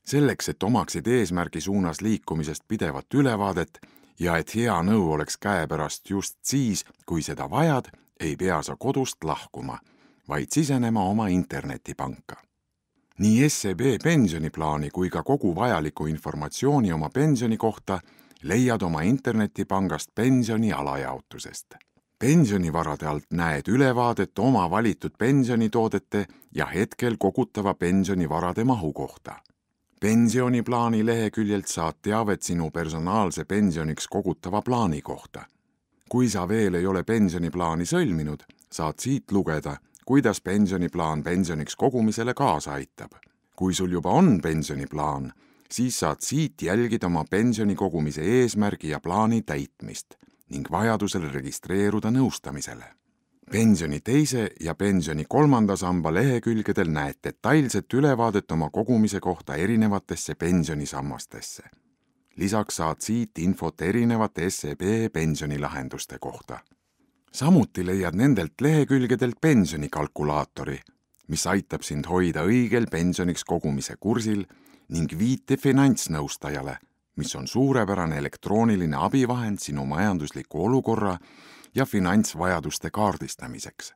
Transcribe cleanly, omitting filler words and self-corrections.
Selleks, et omaksid eesmärgi suunas liikumisest pidevat ülevaadet ja et hea nõu oleks käepärast just siis, kui seda vajad, ei pea sa kodust lahkuma, vaid sisenema oma internetipanka. Nii SEB pensioniplaani kui ka kogu vajaliku informatsiooni oma pensioni kohta leiad oma internetipangast pensioni alajaotusest. Pensionivarade alt näed ülevaadet oma valitud pensionitoodete ja hetkel kogutava pensionivarade mahu kohta. Pensioniplaani leheküljelt saad teavet sinu personaalse pensioniks kogutava plaani kohta. Kui sa veel ei ole pensioniplaani sõlminud, saad siit lugeda, kuidas pensioniplaan pensioniks kogumisele kaasa aitab. Kui sul juba on pensioniplaan, siis saad siit jälgida oma pensioni kogumise eesmärgi ja plaani täitmist ning vajadusel registreeruda nõustamisele. Pensioni teise ja pensioni kolmanda samba lehekülgedel näed detailset ülevaadet oma kogumise kohta erinevatesse pensionisammastesse. Lisaks saad siit infot erinevate SEB pensionilahenduste kohta. Samuti leiad nendelt lehekülgedelt pensionikalkulaatori, mis aitab sind hoida õigel pensioniks kogumise kursil ning viite finantsnõustajale, mis on suurepärane elektrooniline abivahend sinu majandusliku olukorra ja finantsvajaduste kaardistamiseks.